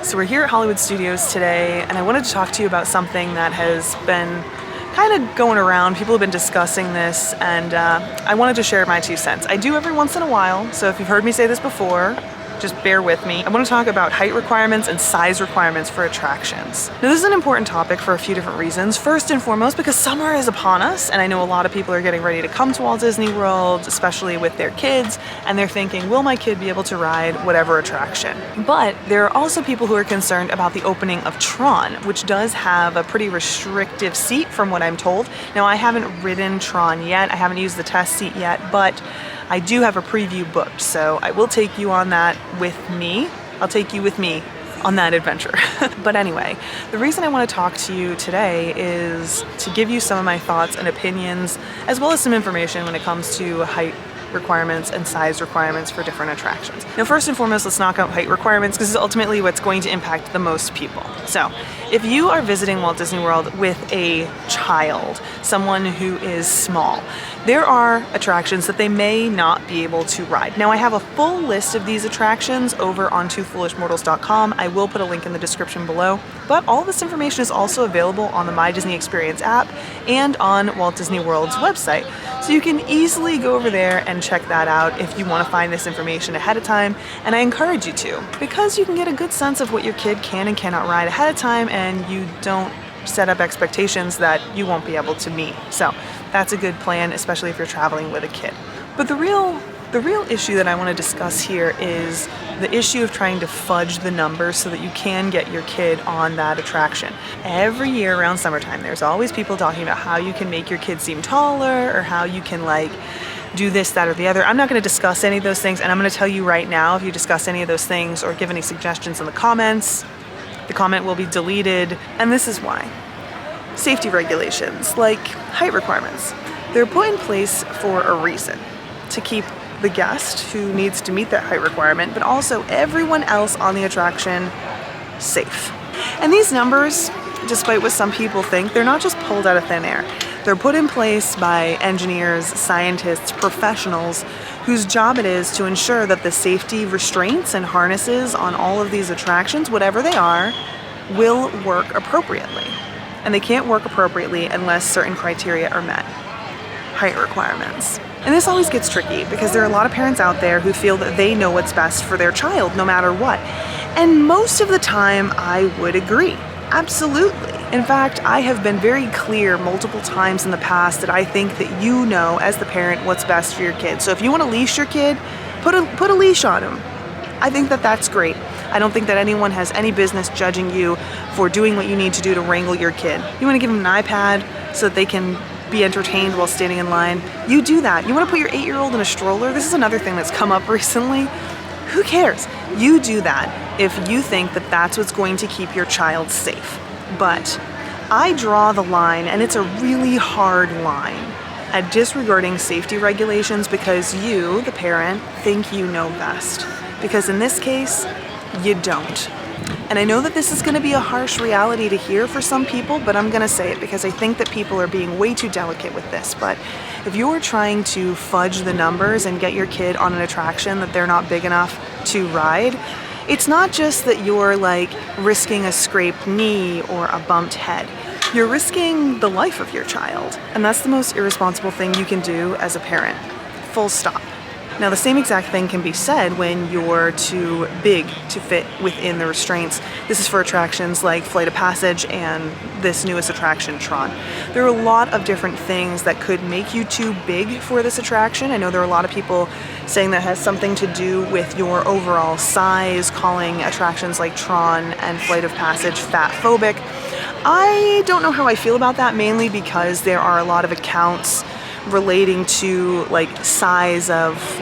So we're here at Hollywood Studios today, and I wanted to talk to you about something that has been kind of going around. People have been discussing this, and I wanted to share my 2 cents. I do every once in a while, so if you've heard me say this before, just bear with me. I want to talk about height requirements and size requirements for attractions. Now, this is an important topic for a few different reasons. First and foremost, because summer is upon us, and I know a lot of people are getting ready to come to Walt Disney World, especially with their kids, and they're thinking, will my kid be able to ride whatever attraction? But there are also people who are concerned about the opening of Tron, which does have a pretty restrictive seat from what I'm told. Now, I haven't ridden Tron yet. I haven't used the test seat yet, but I do have a preview booked, so I will take you on that with me. I'll take you with me on that adventure. But anyway, the reason I want to talk to you today is to give you some of my thoughts and opinions, as well as some information when it comes to height requirements and size requirements for different attractions. Now, first and foremost, let's knock out height requirements because this is ultimately what's going to impact the most people. So if you are visiting Walt Disney World with a child, someone who is small, there are attractions that they may not be able to ride. Now, I have a full list of these attractions over on twofoolishmortals.com. I will put a link in the description below, but all this information is also available on the My Disney Experience app and on Walt Disney World's website. So you can easily go over there and check that out if you want to find this information ahead of time, and I encourage you to, because you can get a good sense of what your kid can and cannot ride ahead of time, and you don't set up expectations that you won't be able to meet. So that's a good plan, especially if you're traveling with a kid. But the real issue that I want to discuss here is the issue of trying to fudge the numbers so that you can get your kid on that attraction. Every year around summertime, there's always people talking about how you can make your kid seem taller or how you can do this, that, or the other. I'm not going to discuss any of those things, and I'm going to tell you right now, if you discuss any of those things or give any suggestions in the comments, the comment will be deleted, and this is why. Safety regulations, like height requirements, they're put in place for a reason, to keep the guest who needs to meet that height requirement, but also everyone else on the attraction safe. And these numbers, despite what some people think, they're not just pulled out of thin air. They're put in place by engineers, scientists, professionals whose job it is to ensure that the safety restraints and harnesses on all of these attractions, whatever they are, will work appropriately. And they can't work appropriately unless certain criteria are met. Height requirements. And this always gets tricky because there are a lot of parents out there who feel that they know what's best for their child no matter what. And most of the time, I would agree. Absolutely. In fact, I have been very clear multiple times in the past that I think that you know, as the parent, what's best for your kid. So if you want to leash your kid, put a leash on him. I think that that's great. I don't think that anyone has any business judging you for doing what you need to do to wrangle your kid. You want to give them an iPad so that they can be entertained while standing in line, you do that. You want to put your 8-year-old in a stroller? This is another thing that's come up recently. Who cares? You do that if you think that that's what's going to keep your child safe. But I draw the line, and it's a really hard line, at disregarding safety regulations because you, the parent, think you know best. Because in this case, you don't. And I know that this is going to be a harsh reality to hear for some people, but I'm going to say it because I think that people are being way too delicate with this. But if you're trying to fudge the numbers and get your kid on an attraction that they're not big enough to ride, it's not just that you're risking a scraped knee or a bumped head. You're risking the life of your child. And that's the most irresponsible thing you can do as a parent. Full stop. Now, the same exact thing can be said when you're too big to fit within the restraints. This is for attractions like Flight of Passage and this newest attraction, Tron. There are a lot of different things that could make you too big for this attraction. I know there are a lot of people saying that has something to do with your overall size, calling attractions like Tron and Flight of Passage fat-phobic. I don't know how I feel about that, mainly because there are a lot of accounts relating to size of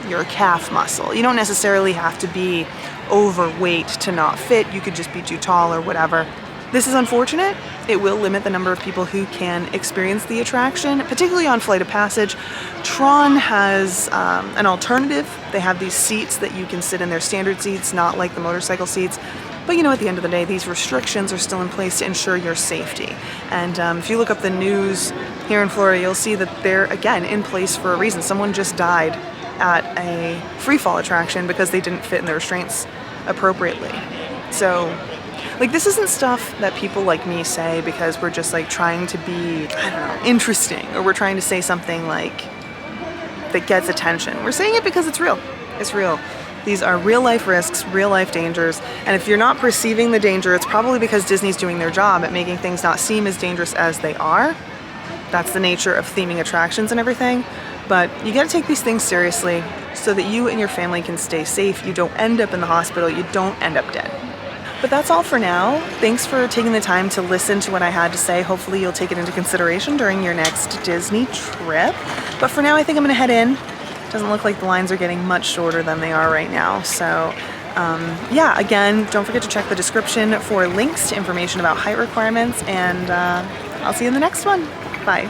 your calf muscle. You don't necessarily have to be overweight to not fit. You could just be too tall or whatever. This is unfortunate. It will limit the number of people who can experience the attraction, particularly on Flight of Passage. Tron has an alternative. They have these seats that you can sit in, their standard seats, not like the motorcycle seats. But at the end of the day, these restrictions are still in place to ensure your safety. And if you look up the news here in Florida, you'll see that they're, again, in place for a reason. Someone just died at a FREEFALL attraction because they didn't fit in the restraints appropriately. So, like, this isn't stuff that people like me say because we're just like trying to be, I don't know, interesting, or we're trying to say something like that gets attention. We're saying it because it's real. It's real. These are real life risks, real life dangers, and if you're not perceiving the danger, it's probably because Disney's doing their job at making things not seem as dangerous as they are. That's the nature of theming attractions and everything. But you gotta take these things seriously so that you and your family can stay safe, you don't end up in the hospital, you don't end up dead. But that's all for now. Thanks for taking the time to listen to what I had to say. Hopefully you'll take it into consideration during your next Disney trip. But for now, I think I'm gonna head in. Doesn't look like the lines are getting much shorter than they are right now. So yeah, again, don't forget to check the description for links to information about height requirements, and I'll see you in the next one. Bye.